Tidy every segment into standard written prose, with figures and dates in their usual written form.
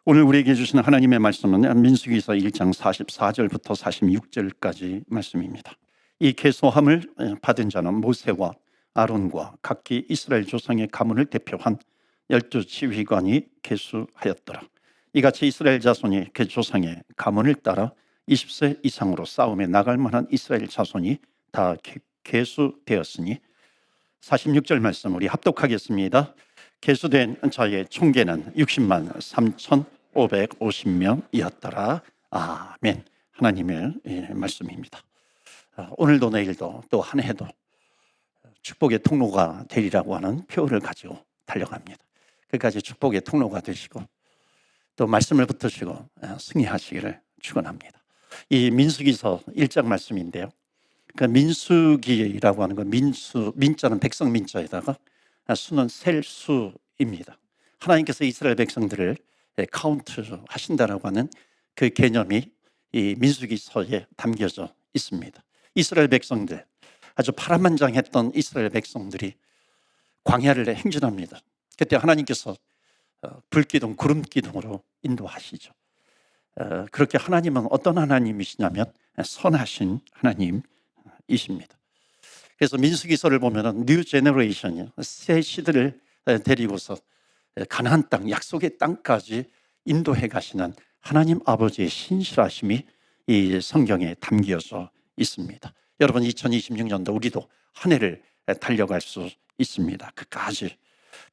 오늘 우리에게 주시는 하나님의 말씀은 민수기서 1장 44절부터 46절까지 말씀입니다. 이 계소함을 받은 자는 모세와 아론과 각기 이스라엘 조상의 가문을 대표한 12 지휘관이 계수하였더라. 이같이 이스라엘 자손이 그 조상의 가문을 따라 20세 이상으로 싸움에 나갈 만한 이스라엘 자손이 다 계수되었으니 46절 말씀 우리 합독하겠습니다. 계수된 자의 총계는 60만 3,550명이었더라. 아멘. 하나님의 말씀입니다. 오늘도 내일도 또 한 해도 축복의 통로가 되리라고 하는 표를 가지고 달려갑니다. 끝까지 축복의 통로가 되시고 또 말씀을 붙드시고 승리하시기를 축원합니다. 이 민수기서 1장 말씀인데요. 그 민수기라고 하는 건 민자는 백성 민자에다가 수는 셀 수입니다. 하나님께서 이스라엘 백성들을 카운트 하신다라고 하는 그 개념이 이 민수기서에 담겨져 있습니다. 이스라엘 백성들, 아주 파란만장했던 이스라엘 백성들이 광야를 행진합니다. 그때 하나님께서 불기둥, 구름기둥으로 인도하시죠. 그렇게 하나님은 어떤 하나님이시냐면 선하신 하나님이십니다. 그래서 민수기서를 보면은 뉴 제너레이션이 새 시대를 데리고서 가나안 땅, 약속의 땅까지 인도해 가시는 하나님 아버지의 신실하심이 이 성경에 담겨져 있습니다. 여러분 2026년도 우리도 한 해를 달려갈 수 있습니다. 끝까지.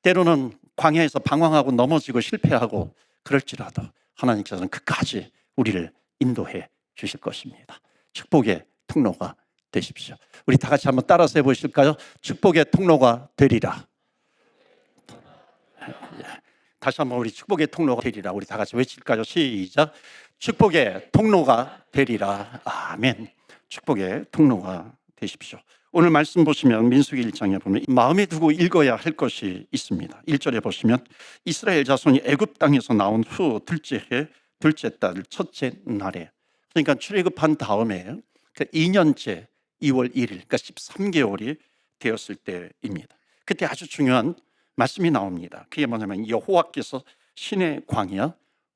때로는 광야에서 방황하고 넘어지고 실패하고 그럴지라도 하나님께서는 끝까지 우리를 인도해 주실 것입니다. 축복의 통로가 되십시오. 우리 다 같이 한번 따라서 해보실까요? 축복의 통로가 되리라. 다시 한번 우리 축복의 통로가 되리라. 우리 다 같이 외칠까요? 시작. 축복의 통로가 되리라. 아멘. 축복의 통로가 되십시오. 오늘 말씀 보시면 민수기 1장에 보면 마음에 두고 읽어야 할 것이 있습니다. 1절에 보시면 이스라엘 자손이 애굽 땅에서 나온 후 둘째 해 둘째 달 첫째 날에, 그러니까 출애굽한 다음에 그 2년째 2월 1일, 그러니까 13개월이 되었을 때입니다. 그때 아주 중요한 말씀이 나옵니다. 그게 뭐냐면 여호와께서 시내 광야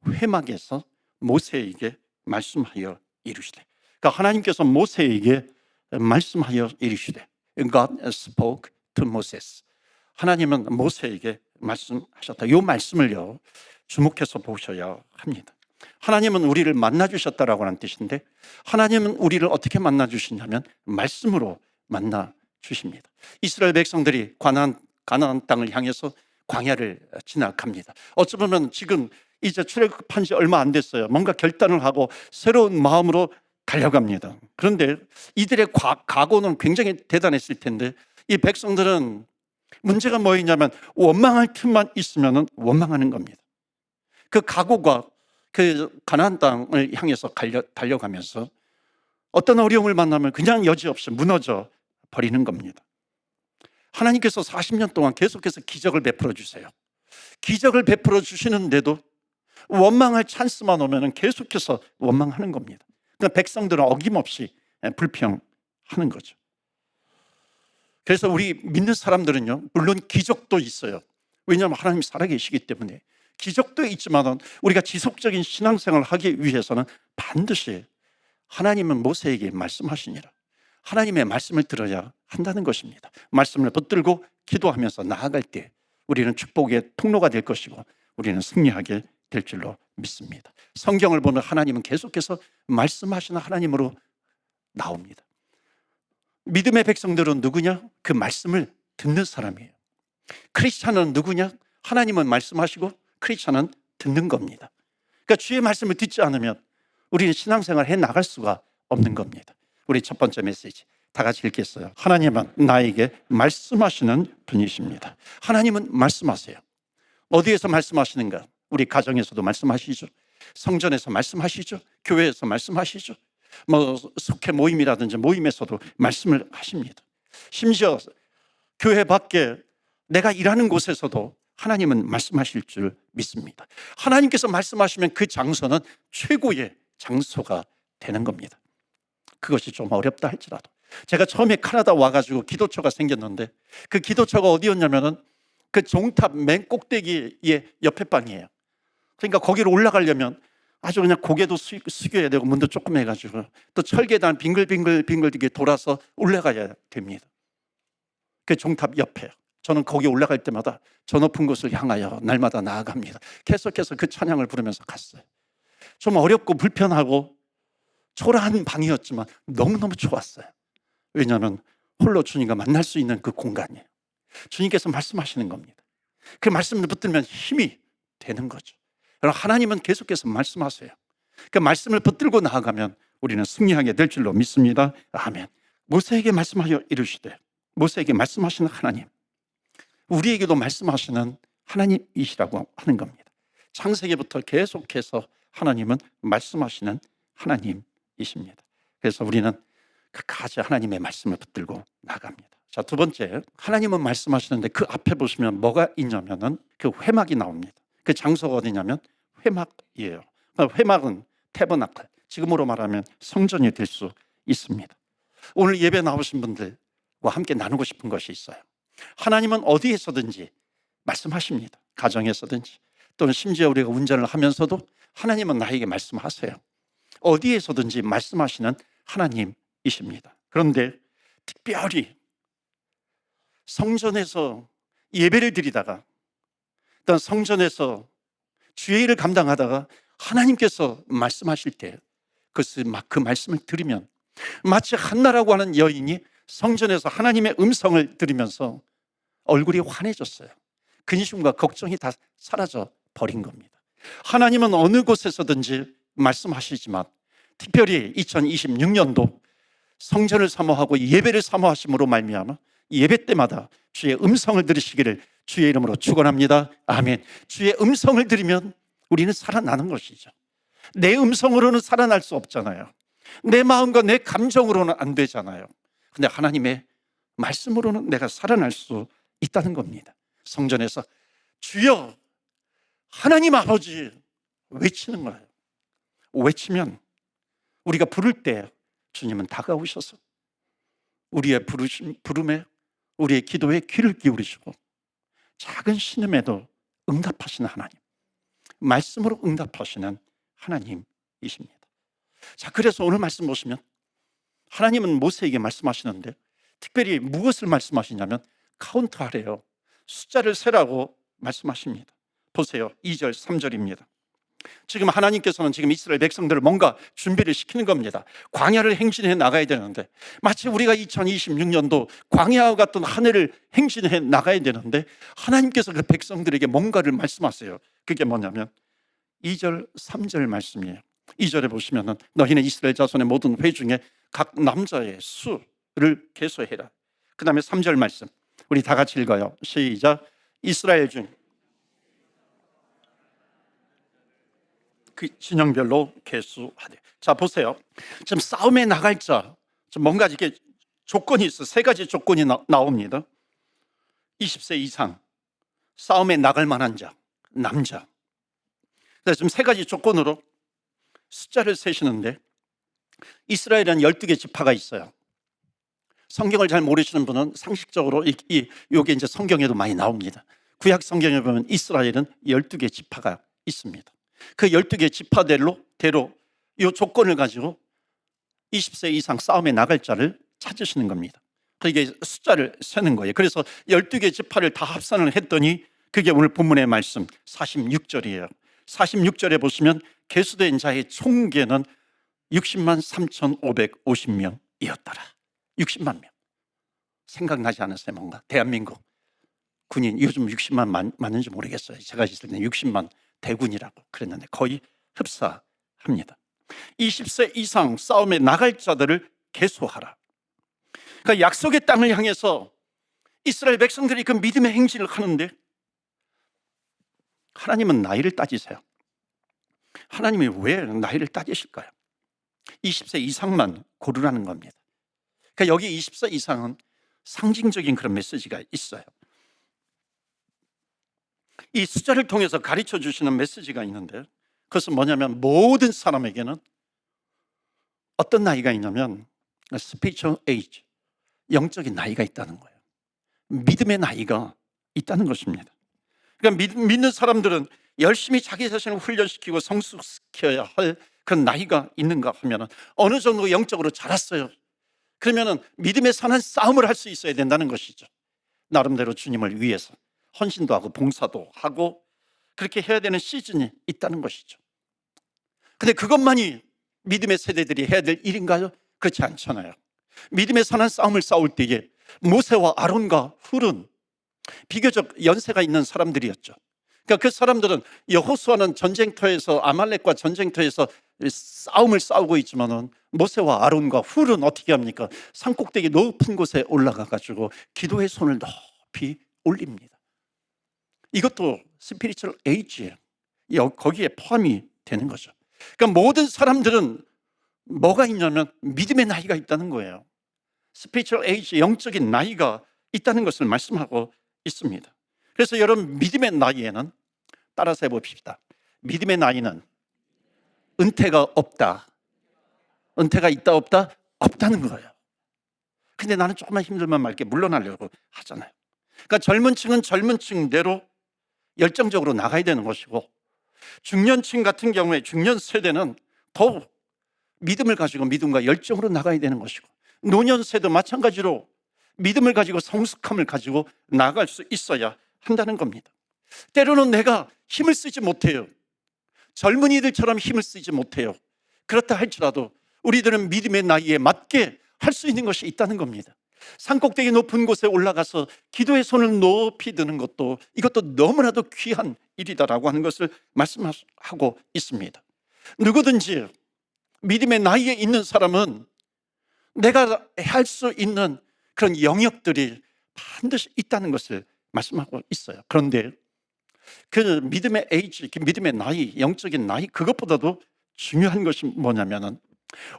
회막에서 모세에게 말씀하여 이르시되, 그러니까 하나님께서 모세에게 말씀하여 이르시되, God spoke to Moses. 하나님은 모세에게 말씀하셨다. 이 말씀을요 주목해서 보셔야 합니다. 하나님은 우리를 만나주셨다라고 하는 뜻인데, 하나님은 우리를 어떻게 만나주시냐면 말씀으로 만나주십니다. 이스라엘 백성들이 가나안 땅을 향해서 광야를 지나갑니다. 어쩌면 지금 이제 출애굽한 지 얼마 안 됐어요. 뭔가 결단을 하고 새로운 마음으로 달려갑니다. 그런데 이들의 각오는 굉장히 대단했을 텐데 이 백성들은 문제가 뭐였냐면 원망할 틈만 있으면 원망하는 겁니다. 그 각오가 그 가나안 땅을 향해서 달려가면서 어떤 어려움을 만나면 그냥 여지없이 무너져 버리는 겁니다. 하나님께서 40년 동안 계속해서 기적을 베풀어 주세요. 기적을 베풀어 주시는데도 원망할 찬스만 오면 계속해서 원망하는 겁니다. 그러니까 백성들은 어김없이 불평하는 거죠. 그래서 우리 믿는 사람들은요, 물론 기적도 있어요. 왜냐하면 하나님이 살아계시기 때문에. 기적도 있지만 우리가 지속적인 신앙생활을 하기 위해서는 반드시 하나님은 모세에게 말씀하시니라. 하나님의 말씀을 들어야 한다는 것입니다. 말씀을 붙들고 기도하면서 나아갈 때 우리는 축복의 통로가 될 것이고 우리는 승리하게 될 줄로 믿습니다. 성경을 보면 하나님은 계속해서 말씀하시는 하나님으로 나옵니다. 믿음의 백성들은 누구냐? 그 말씀을 듣는 사람이에요. 크리스찬은 누구냐? 하나님은 말씀하시고 크리스찬은 듣는 겁니다. 그러니까 주의 말씀을 듣지 않으면 우리는 신앙생활을 해 나갈 수가 없는 겁니다. 우리 첫 번째 메시지 다 같이 읽겠어요. 하나님은 나에게 말씀하시는 분이십니다. 하나님은 말씀하세요. 어디에서 말씀하시는가? 우리 가정에서도 말씀하시죠. 성전에서 말씀하시죠. 교회에서 말씀하시죠. 속회 모임이라든지 모임에서도 말씀을 하십니다. 심지어 교회 밖에 내가 일하는 곳에서도 하나님은 말씀하실 줄 믿습니다. 하나님께서 말씀하시면 그 장소는 최고의 장소가 되는 겁니다. 그것이 좀 어렵다 할지라도. 제가 처음에 캐나다 와가지고 기도처가 생겼는데 그 기도처가 어디였냐면은 그 종탑 맨 꼭대기의 옆에 방이에요. 그러니까 거기로 올라가려면 아주 그냥 고개도 숙여야 되고 문도 조금 해가지고 또 철계단 빙글빙글 이렇게 돌아서 올라가야 됩니다. 그 종탑 옆에 저는 거기 올라갈 때마다 저 높은 곳을 향하여 날마다 나아갑니다. 계속해서 그 찬양을 부르면서 갔어요. 좀 어렵고 불편하고 초라한 방이었지만 너무너무 좋았어요. 왜냐하면 홀로 주님과 만날 수 있는 그 공간이에요. 주님께서 말씀하시는 겁니다. 그 말씀을 붙들면 힘이 되는 거죠. 여러분, 하나님은 계속해서 말씀하세요. 그 말씀을 붙들고 나아가면 우리는 승리하게 될 줄로 믿습니다. 아멘. 모세에게 말씀하여 이르시되, 모세에게 말씀하시는 하나님, 우리에게도 말씀하시는 하나님이시라고 하는 겁니다. 창세기부터 계속해서 하나님은 말씀하시는 하나님이십니다. 그래서 우리는 끝까지 하나님의 말씀을 붙들고 나갑니다. 자, 두 번째, 하나님은 말씀하시는데 그 앞에 보시면 뭐가 있냐면은 그 회막이 나옵니다. 그 장소가 어디냐면 회막이에요. 회막은 태버나클, 지금으로 말하면 성전이 될 수 있습니다. 오늘 예배 나오신 분들과 함께 나누고 싶은 것이 있어요. 하나님은 어디에서든지 말씀하십니다. 가정에서든지 또는 심지어 우리가 운전을 하면서도 하나님은 나에게 말씀하세요. 어디에서든지 말씀하시는 하나님이십니다. 그런데 특별히 성전에서 예배를 드리다가 또 성전에서 주의 일을 감당하다가 하나님께서 말씀하실 때 그 말씀을 들으면 마치 한나라고 하는 여인이 성전에서 하나님의 음성을 들으면서 얼굴이 환해졌어요. 근심과 걱정이 다 사라져 버린 겁니다. 하나님은 어느 곳에서든지 말씀하시지만 특별히 2026년도 성전을 사모하고 예배를 사모하심으로 말미암아 예배 때마다 주의 음성을 들으시기를 주의 이름으로 축원합니다. 아멘. 주의 음성을 들으면 우리는 살아나는 것이죠. 내 음성으로는 살아날 수 없잖아요. 내 마음과 내 감정으로는 안 되잖아요. 근데 하나님의 말씀으로는 내가 살아날 수 있다는 겁니다. 성전에서 주여 하나님 아버지 외치는 거예요. 외치면 우리가 부를 때 주님은 다가오셔서 우리의 부름에 우리의 기도에 귀를 기울이시고 작은 신음에도 응답하시는 하나님, 말씀으로 응답하시는 하나님이십니다. 자, 그래서 오늘 말씀 보시면 하나님은 모세에게 말씀하시는데 특별히 무엇을 말씀하시냐면 카운트하래요. 숫자를 세라고 말씀하십니다. 보세요. 2절 3절입니다. 지금 하나님께서는 지금 이스라엘 백성들을 뭔가 준비를 시키는 겁니다. 광야를 행진해 나가야 되는데 마치 우리가 2026년도 광야와 같은 한 해를 행진해 나가야 되는데 하나님께서 그 백성들에게 뭔가를 말씀하세요. 그게 뭐냐면 2절 3절 말씀이에요. 2절에 보시면은 너희는 이스라엘 자손의 모든 회 중에 각 남자의 수를 계수해라. 그 다음에 3절 말씀 우리 다 같이 읽어요. 시작. 이스라엘 중 그 진영별로 계수하되. 자, 보세요. 지금 싸움에 나갈 자, 좀 뭔가 이렇게 조건이 있어. 세 가지 조건이 나옵니다. 20세 이상 싸움에 나갈 만한 자, 남자. 그래서 지금 세 가지 조건으로 숫자를 세시는데 이스라엘은 12개 지파가 있어요. 성경을 잘 모르시는 분은 상식적으로 이게 이제 성경에도 많이 나옵니다. 구약 성경에 보면 이스라엘은 12개 지파가 있습니다. 그 12개 지파대로 이 조건을 가지고 20세 이상 싸움에 나갈 자를 찾으시는 겁니다. 그게 숫자를 세는 거예요. 그래서 12개 지파를 다 합산을 했더니 그게 오늘 본문의 말씀 46절이에요. 46절에 보시면 계수된 자의 총계는 60만 3,550명이었더라. 60만 명. 생각나지 않으세요? 뭔가 대한민국 군인 요즘 60만 맞는지 모르겠어요. 제가 있을 때는 60만 대군이라고 그랬는데 거의 흡사합니다. 20세 이상 싸움에 나갈 자들을 계수하라. 그러니까 약속의 땅을 향해서 이스라엘 백성들이 그 믿음의 행진을 하는데 하나님은 나이를 따지세요. 하나님이 왜 나이를 따지실까요? 20세 이상만 고르라는 겁니다. 그러니까 여기 20세 이상은 상징적인 그런 메시지가 있어요. 이 숫자를 통해서 가르쳐 주시는 메시지가 있는데 그것은 뭐냐면 모든 사람에게는 어떤 나이가 있냐면 spiritual age, 영적인 나이가 있다는 거예요. 믿음의 나이가 있다는 것입니다. 그러니까 믿는 사람들은 열심히 자기 자신을 훈련시키고 성숙시켜야 할 그런 나이가 있는가 하면 어느 정도 영적으로 자랐어요. 그러면 믿음의 선한 싸움을 할 수 있어야 된다는 것이죠. 나름대로 주님을 위해서 헌신도 하고 봉사도 하고 그렇게 해야 되는 시즌이 있다는 것이죠. 근데 그것만이 믿음의 세대들이 해야 될 일인가요? 그렇지 않잖아요. 믿음의 선한 싸움을 싸울 때에 모세와 아론과 훌은 비교적 연세가 있는 사람들이었죠. 그러니까 그 사람들은 여호수아는 전쟁터에서 아말렉과 전쟁터에서 싸움을 싸우고 있지만은 모세와 아론과 훌은 어떻게 합니까? 산꼭대기 높은 곳에 올라가 가지고 기도의 손을 높이 올립니다. 이것도 스피리추얼 에이지예요. 거기에 포함이 되는 거죠. 그러니까 모든 사람들은 뭐가 있냐면 믿음의 나이가 있다는 거예요. 스피리추얼 에이지, 영적인 나이가 있다는 것을 말씀하고 있습니다. 그래서 여러분, 믿음의 나이에는 따라서 해봅시다. 믿음의 나이는 은퇴가 없다. 은퇴가 있다 없다? 없다는 거예요. 근데 나는 조금만 힘들면 말게 물러나려고 하잖아요. 그러니까 젊은 층은 젊은 층대로 열정적으로 나가야 되는 것이고, 중년층 같은 경우에 중년 세대는 더욱 믿음을 가지고 믿음과 열정으로 나가야 되는 것이고, 노년 세대 마찬가지로 믿음을 가지고 성숙함을 가지고 나아갈 수 있어야 한다는 겁니다. 때로는 내가 힘을 쓰지 못해요. 젊은이들처럼 힘을 쓰지 못해요. 그렇다 할지라도 우리들은 믿음의 나이에 맞게 할 수 있는 것이 있다는 겁니다. 산꼭대기 높은 곳에 올라가서 기도의 손을 높이 드는 것도, 이것도 너무나도 귀한 일이다라고 하는 것을 말씀하고 있습니다. 누구든지 믿음의 나이에 있는 사람은 내가 할 수 있는 그런 영역들이 반드시 있다는 것을 말씀하고 있어요. 그런데 그 믿음의 에이지, 믿음의 나이, 영적인 나이, 그것보다도 중요한 것이 뭐냐면은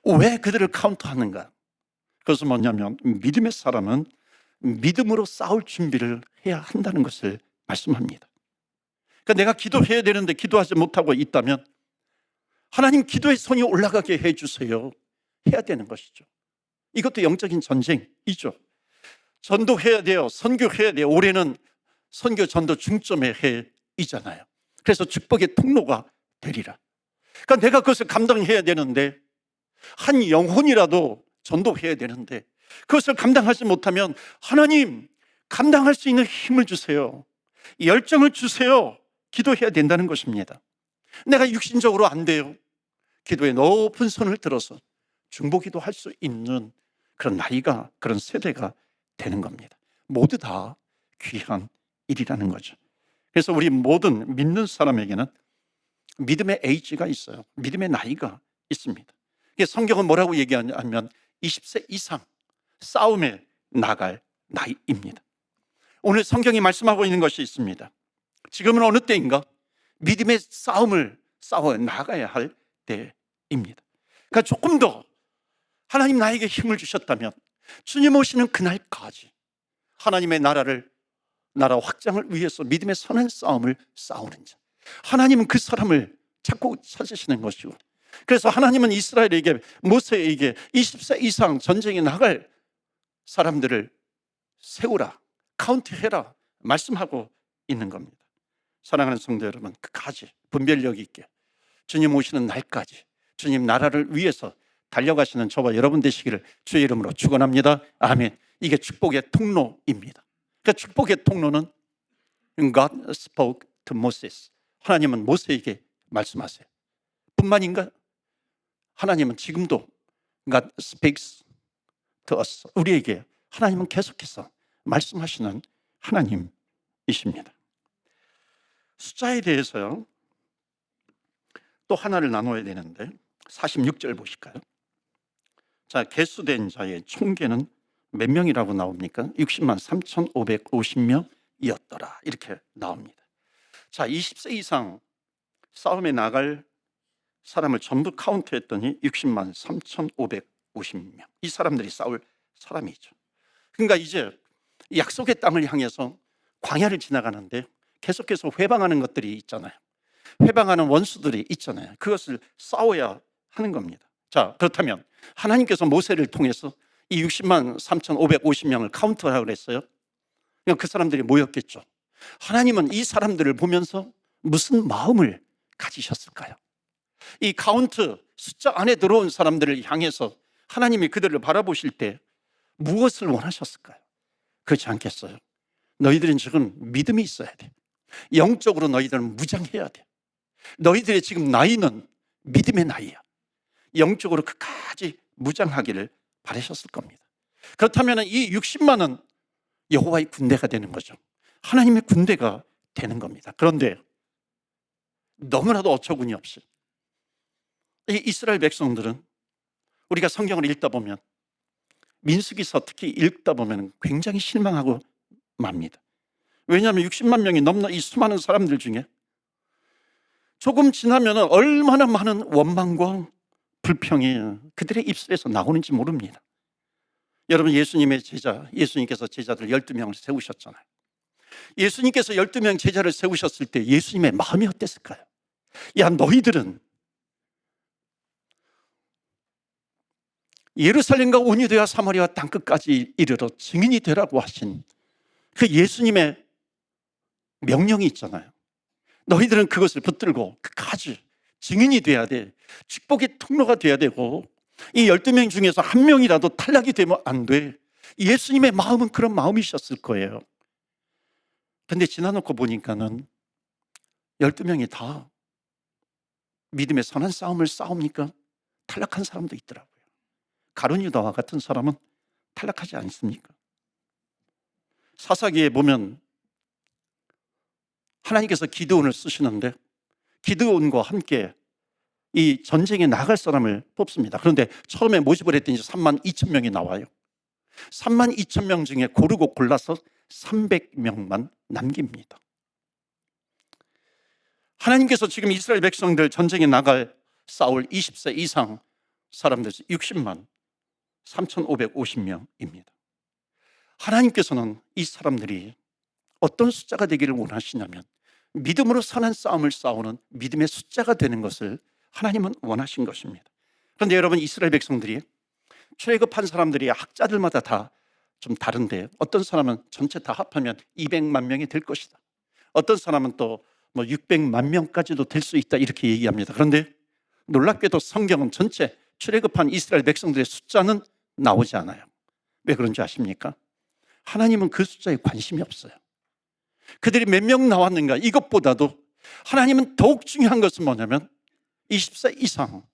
왜 그들을 카운트하는가? 그것은 뭐냐면 믿음의 사람은 믿음으로 싸울 준비를 해야 한다는 것을 말씀합니다. 그러니까 내가 기도해야 되는데 기도하지 못하고 있다면 하나님, 기도의 손이 올라가게 해주세요. 해야 되는 것이죠. 이것도 영적인 전쟁이죠. 전도해야 돼요. 선교해야 돼요. 올해는 선교 전도 중점의 해이잖아요. 그래서 축복의 통로가 되리라. 그러니까 내가 그것을 감당해야 되는데, 한 영혼이라도 전도해야 되는데 그것을 감당하지 못하면 하나님, 감당할 수 있는 힘을 주세요. 열정을 주세요. 기도해야 된다는 것입니다. 내가 육신적으로 안 돼요. 기도에 높은 손을 들어서 중보기도 할 수 있는 그런 나이가, 그런 세대가 되는 겁니다. 모두 다 귀한 일이라는 거죠. 그래서 우리 모든 믿는 사람에게는 믿음의 에이지가 있어요. 믿음의 나이가 있습니다. 성경은 뭐라고 얘기하냐면 20세 이상 싸움에 나갈 나이입니다. 오늘 성경이 말씀하고 있는 것이 있습니다. 지금은 어느 때인가? 믿음의 싸움을 싸워 나가야 할 때입니다. 그러니까 조금 더 하나님 나에게 힘을 주셨다면 주님 오시는 그날까지 하나님의 나라 확장을 위해서 믿음의 선한 싸움을 싸우는 자, 하나님은 그 사람을 자꾸 찾으시는 것이고, 그래서 하나님은 이스라엘에게, 모세에게 20세 이상 전쟁에 나갈 사람들을 세우라, 카운트해라 말씀하고 있는 겁니다. 사랑하는 성도 여러분, 끝까지 분별력 있게 주님 오시는 날까지 주님 나라를 위해서 달려가시는 저와 여러분 되시기를 주의 이름으로 축원합니다. 아멘. 이게 축복의 통로입니다. 그러니까 축복의 통로는 God spoke to Moses. 하나님은 모세에게 말씀하세요. 뿐만인가? 하나님은 지금도 God speaks to us. 우리에게 하나님은 계속해서 말씀하시는 하나님이십니다. 숫자에 대해서요, 또 하나를 나눠야 되는데 46절 보실까요? 자, 개수된 자의 총계는 몇 명이라고 나옵니까? 60만 3,550명이었더라 이렇게 나옵니다. 자, 20세 이상 싸움에 나갈 사람을 전부 카운트했더니 60만 3,550명. 이 사람들이 싸울 사람이죠. 그러니까 이제 약속의 땅을 향해서 광야를 지나가는데 계속해서 회방하는 것들이 있잖아요. 회방하는 원수들이 있잖아요. 그것을 싸워야 하는 겁니다. 자, 그렇다면 하나님께서 모세를 통해서 이 60만 3,550명을 카운트하라고 그랬어요. 그냥 그 사람들이 모였겠죠. 하나님은 이 사람들을 보면서 무슨 마음을 가지셨을까요? 이 카운트 숫자 안에 들어온 사람들을 향해서 하나님이 그들을 바라보실 때 무엇을 원하셨을까요? 그렇지 않겠어요? 너희들은 지금 믿음이 있어야 돼. 영적으로 너희들은 무장해야 돼. 너희들의 지금 나이는 믿음의 나이야. 영적으로 끝까지 무장하기를 바라셨을 겁니다. 그렇다면 이 60만은 여호와의 군대가 되는 거죠. 하나님의 군대가 되는 겁니다. 그런데 너무나도 어처구니 없이 이 이스라엘 백성들은 우리가 성경을 읽다 보면 민수기서 특히 읽다 보면 굉장히 실망하고 맙니다. 왜냐하면 60만 명이 넘는 이 수많은 사람들 중에 조금 지나면 얼마나 많은 원망과 불평이 그들의 입술에서 나오는지 모릅니다. 여러분, 예수님의 제자, 예수님께서 제자들 12명을 세우셨잖아요. 예수님께서 12명 제자를 세우셨을 때 예수님의 마음이 어땠을까요? 야, 너희들은 예루살렘과 온유대와 사마리아 땅끝까지 이르러 증인이 되라고 하신 그 예수님의 명령이 있잖아요. 너희들은 그것을 붙들고 끝까지 증인이 돼야 돼. 축복의 통로가 돼야 되고, 이 12명 중에서 한 명이라도 탈락이 되면 안 돼. 예수님의 마음은 그런 마음이셨을 거예요. 근데 지나놓고 보니까는 12명이 다 믿음의 선한 싸움을 싸웁니까? 탈락한 사람도 있더라고요. 가룟 유다와 같은 사람은 탈락하지 않습니까? 사사기에 보면 하나님께서 기드온을 쓰시는데 기드온과 함께 이 전쟁에 나갈 사람을 뽑습니다. 그런데 처음에 모집을 했더니 3만 2천 명이 나와요. 3만 2천 명 중에 고르고 골라서 300명만 남깁니다. 하나님께서 지금 이스라엘 백성들 전쟁에 나갈 싸울 20세 이상 사람들 60만 3,550명입니다. 하나님께서는 이 사람들이 어떤 숫자가 되기를 원하시냐면 믿음으로 선한 싸움을 싸우는 믿음의 숫자가 되는 것을 하나님은 원하신 것입니다. 그런데 여러분, 이스라엘 백성들이 출애굽한 사람들이 학자들마다 다 좀 다른데 어떤 사람은 전체 다 합하면 200만 명이 될 것이다. 어떤 사람은 또 600만 명까지도 될 수 있다 이렇게 얘기합니다. 그런데 놀랍게도 성경은 전체 출애굽한 이스라엘 백성들의 숫자는 나오지 않아요. 왜 그런지 아십니까? 하나님은 그 숫자에 관심이 없어요. 그들이 몇 명 나왔는가 이것보다도 하나님은 더욱 중요한 것은 뭐냐면 20세 이상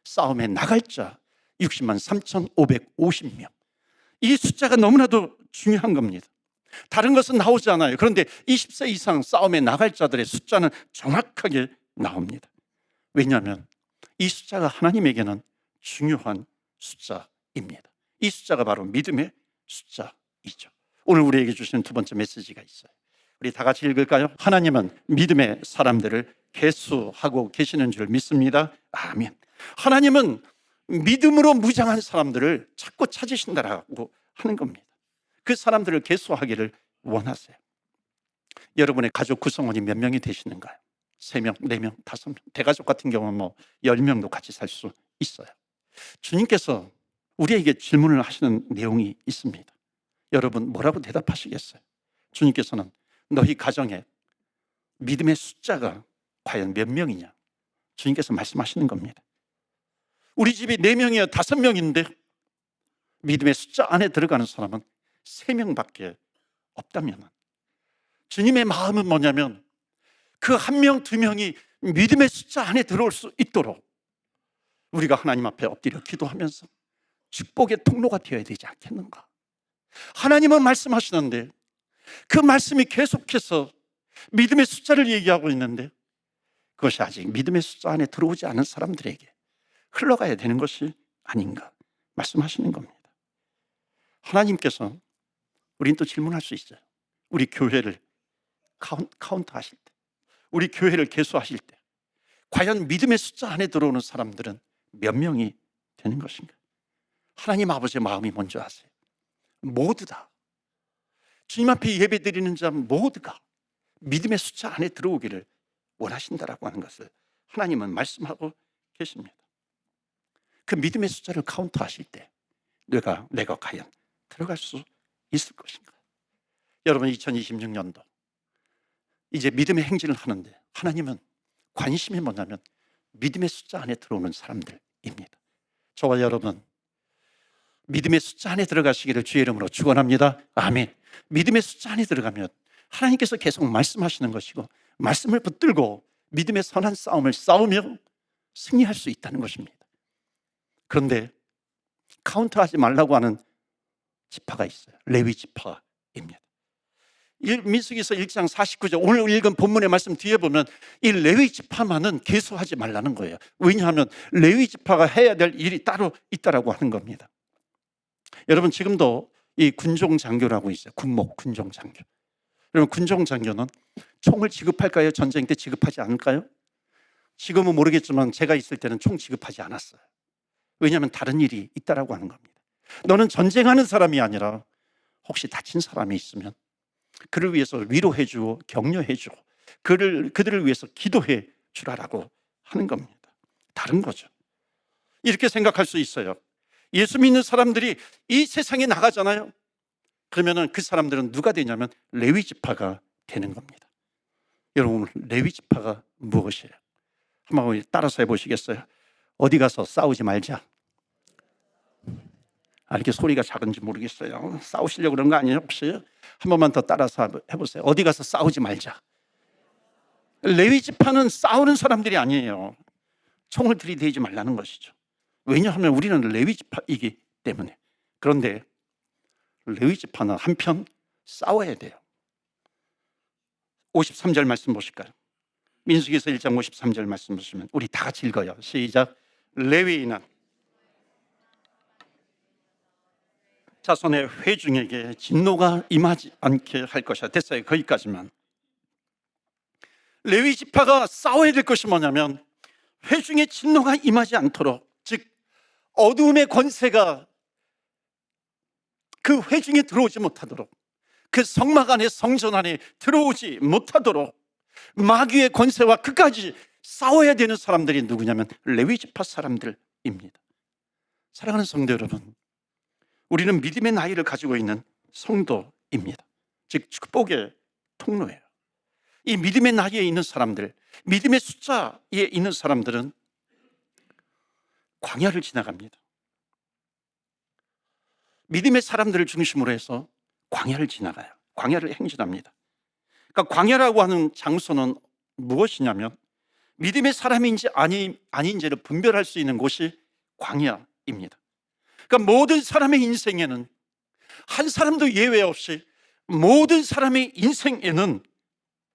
싸움에 나갈 자 60만 3,550명. 이 숫자가 너무나도 중요한 겁니다. 다른 것은 나오지 않아요. 그런데 20세 이상 싸움에 나갈 자들의 숫자는 정확하게 나옵니다. 왜냐하면 이 숫자가 하나님에게는 중요한 숫자입니다. 이 숫자가 바로 믿음의 숫자이죠. 오늘 우리에게 주시는 두 번째 메시지가 있어요. 우리 다 같이 읽을까요? 하나님은 믿음의 사람들을 계수하고 계시는 줄 믿습니다. 아멘. 하나님은 믿음으로 무장한 사람들을 자꾸 찾으신다라고 하는 겁니다. 그 사람들을 계수하기를 원하세요. 여러분의 가족 구성원이 몇 명이 되시는가요? 3명, 4명, 5명. 대가족 같은 경우는 10명도 같이 살 수 있어요. 주님께서 우리에게 질문을 하시는 내용이 있습니다. 여러분 뭐라고 대답하시겠어요? 주님께서는 너희 가정에 믿음의 숫자가 과연 몇 명이냐? 주님께서 말씀하시는 겁니다. 우리 집이 4명이야 5명인데 믿음의 숫자 안에 들어가는 사람은 3명밖에 없다면 주님의 마음은 뭐냐면 그 1명, 2명이 믿음의 숫자 안에 들어올 수 있도록 우리가 하나님 앞에 엎드려 기도하면서 축복의 통로가 되어야 되지 않겠는가? 하나님은 말씀하시는데 그 말씀이 계속해서 믿음의 숫자를 얘기하고 있는데 그것이 아직 믿음의 숫자 안에 들어오지 않은 사람들에게 흘러가야 되는 것이 아닌가 말씀하시는 겁니다. 하나님께서 우리는 또 질문할 수 있어요. 우리 교회를 카운트 하실 때, 우리 교회를 계수하실 때 과연 믿음의 숫자 안에 들어오는 사람들은 몇 명이 되는 것인가? 하나님 아버지의 마음이 뭔지 아세요? 모두 다 주님 앞에 예배드리는 자 모두가 믿음의 숫자 안에 들어오기를 원하신다라고 하는 것을 하나님은 말씀하고 계십니다. 그 믿음의 숫자를 카운트하실 때 내가 과연 들어갈 수 있을 것인가? 여러분 2026년도 이제 믿음의 행진을 하는데 하나님은 관심이 뭐냐면 믿음의 숫자 안에 들어오는 사람들입니다. 저와 여러분 믿음의 숫자 안에 들어가시기를 주의 이름으로 축원합니다. 아멘. 믿음의 숫자 안에 들어가면 하나님께서 계속 말씀하시는 것이고 말씀을 붙들고 믿음의 선한 싸움을 싸우며 승리할 수 있다는 것입니다. 그런데 카운트하지 말라고 하는 지파가 있어요. 레위 지파입니다. 민수기서 1장 49절 오늘 읽은 본문의 말씀 뒤에 보면 이 레위 지파만은 계수하지 말라는 거예요. 왜냐하면 레위 지파가 해야 될 일이 따로 있다라고 하는 겁니다. 여러분 지금도 이 군종 장교라고 있어요. 군목 군종 장교. 여러분 군종 장교는 총을 지급할까요? 전쟁 때 지급하지 않을까요? 지금은 모르겠지만 제가 있을 때는 총 지급하지 않았어요. 왜냐하면 다른 일이 있다라고 하는 겁니다. 너는 전쟁하는 사람이 아니라 혹시 다친 사람이 있으면 그를 위해서 위로해 주고 격려해 주고 그들을 위해서 기도해 주라라고 하는 겁니다. 다른 거죠. 이렇게 생각할 수 있어요. 예수 믿는 사람들이 이 세상에 나가잖아요. 그러면 그 사람들은 누가 되냐면 레위 지파가 되는 겁니다. 여러분 레위 지파가 무엇이에요? 한번 따라서 해보시겠어요? 어디 가서 싸우지 말자. 이렇게 소리가 작은지 모르겠어요. 싸우시려고 그런 거 아니에요 혹시? 한 번만 더 따라서 해보세요. 어디 가서 싸우지 말자. 레위 지파는 싸우는 사람들이 아니에요. 총을 들이대지 말라는 것이죠. 왜냐하면 우리는 레위 지파이기 때문에. 그런데 레위 지파는 한편 싸워야 돼요. 53절 말씀 보실까요? 민수기서 1장 53절 말씀 보시면 우리 다 같이 읽어요. 시작. 레위인은 자손의 회중에게 진노가 임하지 않게 할 것이야. 됐어요. 거기까지만. 레위 지파가 싸워야 될 것이 뭐냐면 회중의 진노가 임하지 않도록, 즉 어두움의 권세가 그 회중에 들어오지 못하도록, 그 성막 안에 성전 안에 들어오지 못하도록 마귀의 권세와 끝까지 싸워야 되는 사람들이 누구냐면 레위 지파 사람들입니다. 사랑하는 성도 여러분, 우리는 믿음의 나이를 가지고 있는 성도입니다. 즉 축복의 통로예요. 이 믿음의 나이에 있는 사람들, 믿음의 숫자에 있는 사람들은 광야를 지나갑니다. 믿음의 사람들을 중심으로 해서 광야를 지나가요. 광야를 행진합니다. 그러니까 광야라고 하는 장소는 무엇이냐면 믿음의 사람인지 아닌지를 분별할 수 있는 곳이 광야입니다. 그러니까 모든 사람의 인생에는 한 사람도 예외 없이 모든 사람의 인생에는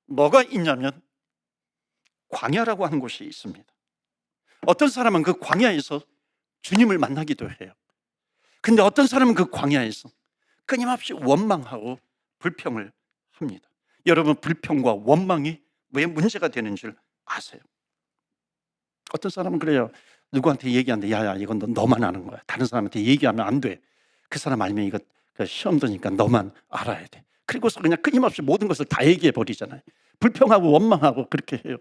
뭐가 있냐면 광야라고 하는 곳이 있습니다. 어떤 사람은 그 광야에서 주님을 만나기도 해요. 근데 어떤 사람은 그 광야에서 끊임없이 원망하고 불평을 합니다. 여러분 불평과 원망이 왜 문제가 되는 줄 아세요? 어떤 사람은 그래요. 누구한테 얘기하는데 야야 이건 너만 아는 거야. 다른 사람한테 얘기하면 안 돼. 그 사람 알면 이거 시험 드니까 너만 알아야 돼. 그리고서 그냥 끊임없이 모든 것을 다 얘기해 버리잖아요. 불평하고 원망하고 그렇게 해요.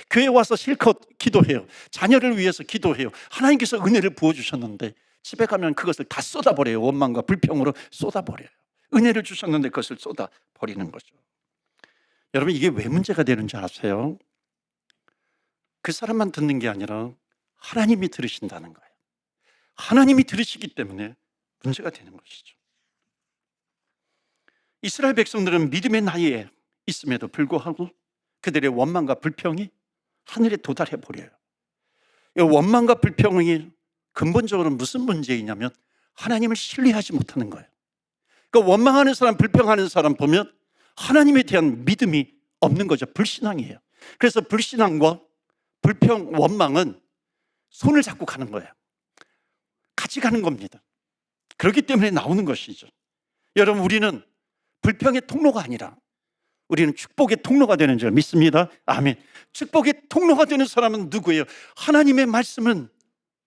교회 와서 실컷 기도해요. 자녀를 위해서 기도해요. 하나님께서 은혜를 부어주셨는데 집에 가면 그것을 다 쏟아버려요. 원망과 불평으로 쏟아버려요. 은혜를 주셨는데 그것을 쏟아버리는 거죠. 여러분 이게 왜 문제가 되는지 아세요? 그 사람만 듣는 게 아니라 하나님이 들으신다는 거예요. 하나님이 들으시기 때문에 문제가 되는 것이죠. 이스라엘 백성들은 믿음의 나이에 있음에도 불구하고 그들의 원망과 불평이 하늘에 도달해 버려요. 이 원망과 불평이 근본적으로 무슨 문제이냐면 하나님을 신뢰하지 못하는 거예요. 그러니까 원망하는 사람, 불평하는 사람 보면 하나님에 대한 믿음이 없는 거죠. 불신앙이에요. 그래서 불신앙과 불평, 원망은 손을 잡고 가는 거예요. 같이 가는 겁니다. 그렇기 때문에 나오는 것이죠. 여러분 우리는 불평의 통로가 아니라 우리는 축복의 통로가 되는 줄 믿습니다. 아멘. 축복의 통로가 되는 사람은 누구예요? 하나님의 말씀은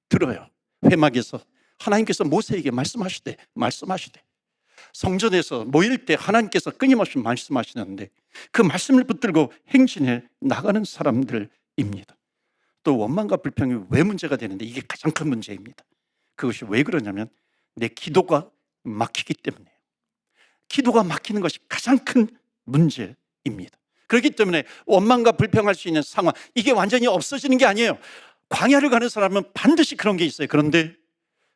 들어요. 회막에서 하나님께서 모세에게 말씀하시되 성전에서 모일 때 하나님께서 끊임없이 말씀하시는데 그 말씀을 붙들고 행진해 나가는 사람들입니다. 또 원망과 불평이 왜 문제가 되는데 이게 가장 큰 문제입니다. 그것이 왜 그러냐면 내 기도가 막히기 때문이에요. 기도가 막히는 것이 가장 큰 문제입니다. 그렇기 때문에 원망과 불평할 수 있는 상황, 이게 완전히 없어지는 게 아니에요. 광야를 가는 사람은 반드시 그런 게 있어요. 그런데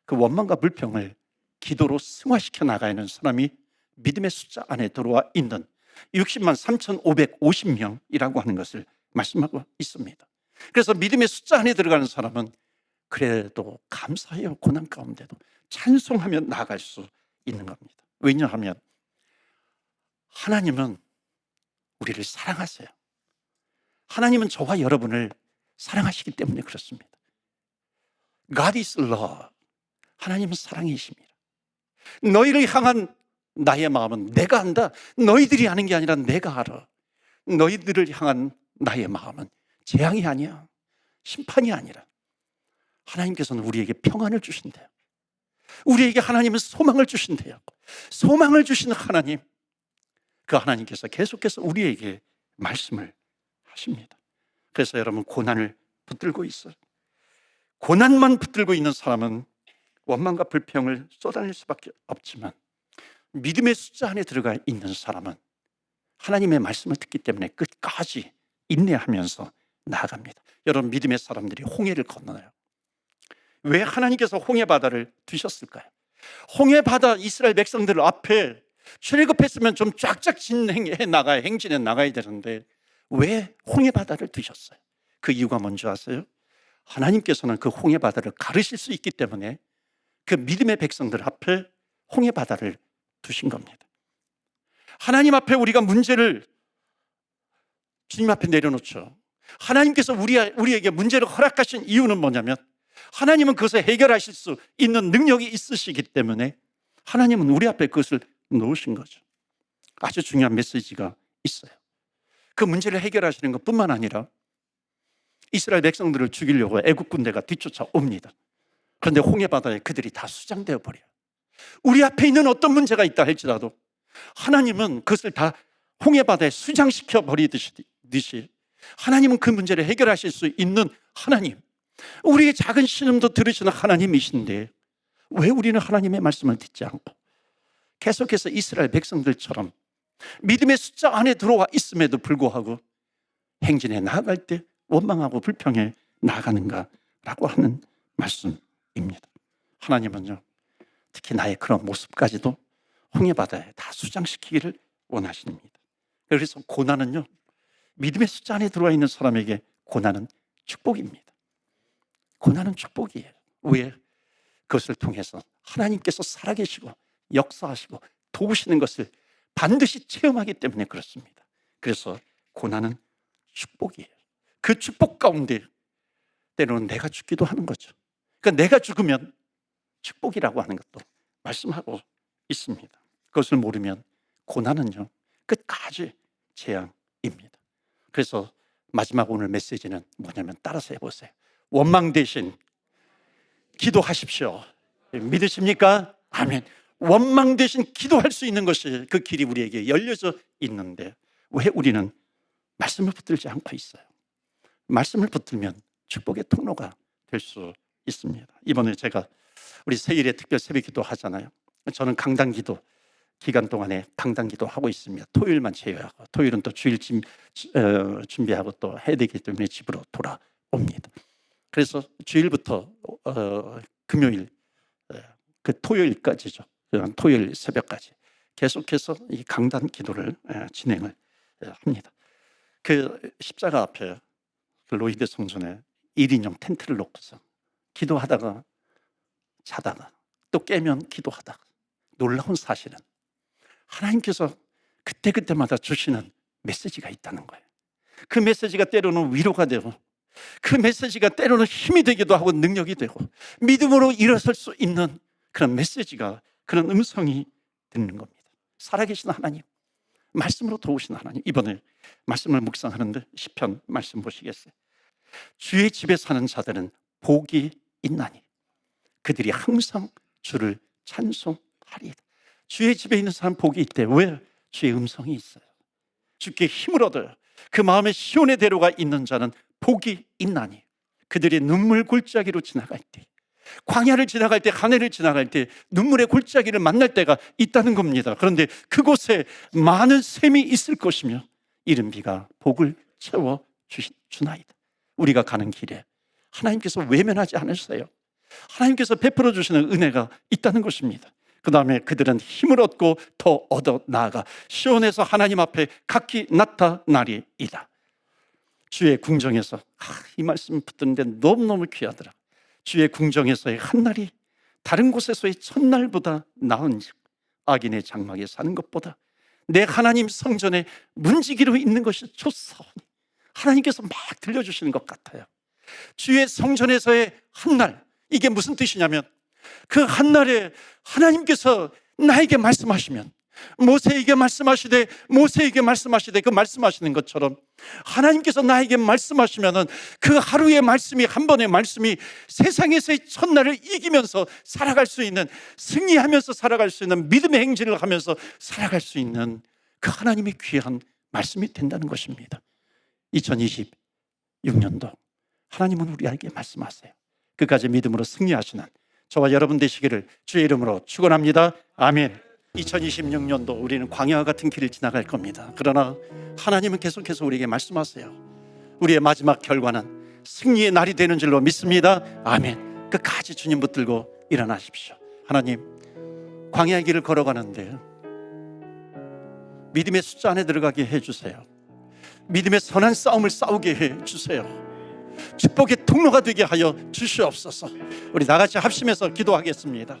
그 원망과 불평을 기도로 승화시켜 나가야 하는 사람이 믿음의 숫자 안에 들어와 있는 60만 3,550명이라고 하는 것을 말씀하고 있습니다. 그래서 믿음의 숫자 안에 들어가는 사람은 그래도 감사해요. 고난 가운데도 찬송하며 나아갈 수 있는 겁니다. 왜냐하면 하나님은 우리를 사랑하세요. 하나님은 저와 여러분을 사랑하시기 때문에 그렇습니다. God is love. 하나님은 사랑이십니다. 너희를 향한 나의 마음은 내가 안다. 너희들이 아는 게 아니라 내가 알아. 너희들을 향한 나의 마음은 재앙이 아니야. 심판이 아니라 하나님께서는 우리에게 평안을 주신대요. 우리에게 하나님은 소망을 주신대요. 소망을 주시는 하나님, 그 하나님께서 계속해서 우리에게 말씀을 하십니다. 그래서 여러분, 고난을 붙들고 있어요. 고난만 붙들고 있는 사람은 원망과 불평을 쏟아낼 수밖에 없지만, 믿음의 숫자 안에 들어가 있는 사람은 하나님의 말씀을 듣기 때문에 끝까지 인내하면서 나아갑니다. 여러분, 믿음의 사람들이 홍해를 건너요. 왜 하나님께서 홍해 바다를 두셨을까요? 홍해 바다, 이스라엘 백성들 앞에 출애굽했으면 좀 쫙쫙 진행해 나가야, 행진해 나가야 되는데 왜 홍해 바다를 두셨어요? 그 이유가 뭔지 아세요? 하나님께서는 그 홍해 바다를 가르실 수 있기 때문에 그 믿음의 백성들 앞에 홍해 바다를 두신 겁니다. 하나님 앞에 우리가 문제를 주님 앞에 내려놓죠. 하나님께서 우리에게 문제를 허락하신 이유는 뭐냐면, 하나님은 그것을 해결하실 수 있는 능력이 있으시기 때문에 하나님은 우리 앞에 그것을 놓으신 거죠. 아주 중요한 메시지가 있어요. 그 문제를 해결하시는 것뿐만 아니라 이스라엘 백성들을 죽이려고 애국 군대가 뒤쫓아옵니다. 그런데 홍해 바다에 그들이 다 수장되어 버려요. 우리 앞에 있는 어떤 문제가 있다 할지라도 하나님은 그것을 다 홍해 바다에 수장시켜 버리듯이 하나님은 그 문제를 해결하실 수 있는 하나님, 우리의 작은 신음도 들으시는 하나님이신데 왜 우리는 하나님의 말씀을 듣지 않고 계속해서 이스라엘 백성들처럼 믿음의 숫자 안에 들어와 있음에도 불구하고 행진에 나아갈 때 원망하고 불평해 나아가는가라고 하는 말씀입니다. 하나님은요, 특히 나의 그런 모습까지도 홍해 바다에 다 수장시키기를 원하십니다. 그래서 고난은요, 믿음의 숫자 안에 들어와 있는 사람에게 고난은 축복입니다. 고난은 축복이에요. 왜? 그것을 통해서 하나님께서 살아계시고 역사하시고 도우시는 것을 반드시 체험하기 때문에 그렇습니다. 그래서 고난은 축복이에요. 그 축복 가운데 때로는 내가 죽기도 하는 거죠. 그러니까 내가 죽으면 축복이라고 하는 것도 말씀하고 있습니다. 그것을 모르면 고난은요, 끝까지 재앙입니다. 그래서 마지막 오늘 메시지는 뭐냐면, 따라서 해보세요. 원망 대신 기도하십시오. 믿으십니까? 아멘. 원망 대신 기도할 수 있는 것이, 그 길이 우리에게 열려져 있는데 왜 우리는 말씀을 붙들지 않고 있어요? 말씀을 붙들면 축복의 통로가 될 수 있습니다. 이번에 제가 우리 세일에 특별 새벽 기도 하잖아요. 저는 강단 기도 기간 동안에 강단 기도 하고 있습니다. 토요일만 제외하고, 토요일은 또 주일 준비하고 또 해야 되기 때문에 집으로 돌아옵니다. 그래서 주일부터 금요일, 그 토요일까지죠. 토요일 새벽까지 계속해서 이 강단 기도를 진행을 합니다. 그 십자가 앞에 그 로이드 성전에 1인용 텐트를 놓고서 기도하다가 자다가 또 깨면 기도하다가, 놀라운 사실은 하나님께서 그때그때마다 주시는 메시지가 있다는 거예요. 그 메시지가 때로는 위로가 되고, 그 메시지가 때로는 힘이 되기도 하고 능력이 되고 믿음으로 일어설 수 있는 그런 메시지가, 그런 음성이 듣는 겁니다. 살아계신 하나님, 말씀으로 도우시는 하나님. 이번에 말씀을 묵상하는데 시편 말씀 보시겠어요? 주의 집에 사는 자들은 복이 있나니 그들이 항상 주를 찬송하리이다. 주의 집에 있는 사람 복이 있대. 왜? 주의 음성이 있어요. 주께 힘을 얻어요. 그 마음에 시온의 대로가 있는 자는 복이 있나니 그들이 눈물 골짜기로 지나갈 때, 광야를 지나갈 때, 하늘을 지나갈 때 눈물의 골짜기를 만날 때가 있다는 겁니다. 그런데 그곳에 많은 샘이 있을 것이며 이른 비가 복을 채워 주나이다. 우리가 가는 길에 하나님께서 외면하지 않으세요. 하나님께서 베풀어 주시는 은혜가 있다는 것입니다. 그 다음에 그들은 힘을 얻고 더 얻어 나아가 시온에서 하나님 앞에 각기 나타나리이다. 주의 궁정에서 이 말씀 붙드는데 너무너무 귀하더라. 주의 궁정에서의 한날이 다른 곳에서의 첫날보다 나은즉 악인의 장막에 사는 것보다 내 하나님 성전에 문지기로 있는 것이 좋사오니. 하나님께서 막 들려주시는 것 같아요. 주의 성전에서의 한날, 이게 무슨 뜻이냐면 그 한날에 하나님께서 나에게 말씀하시면 모세에게 말씀하시되 그 말씀하시는 것처럼 하나님께서 나에게 말씀하시면은 그 하루의 말씀이, 한 번의 말씀이 세상에서의 첫날을 이기면서 살아갈 수 있는, 승리하면서 살아갈 수 있는, 믿음의 행진을 하면서 살아갈 수 있는 그 하나님의 귀한 말씀이 된다는 것입니다. 2026년도 하나님은 우리에게 말씀하세요. 그까지 믿음으로 승리하시는 저와 여러분 되시기를 주의 이름으로 축원합니다. 아멘. 2026년도 우리는 광야와 같은 길을 지나갈 겁니다. 그러나 하나님은 계속해서 우리에게 말씀하세요. 우리의 마지막 결과는 승리의 날이 되는 줄로 믿습니다. 아멘. 끝까지 주님 붙들고 일어나십시오. 하나님, 광야의 길을 걸어가는데 믿음의 숫자 안에 들어가게 해주세요. 믿음의 선한 싸움을 싸우게 해주세요. 축복의 통로가 되게 하여 주시옵소서. 우리 다 같이 합심해서 기도하겠습니다.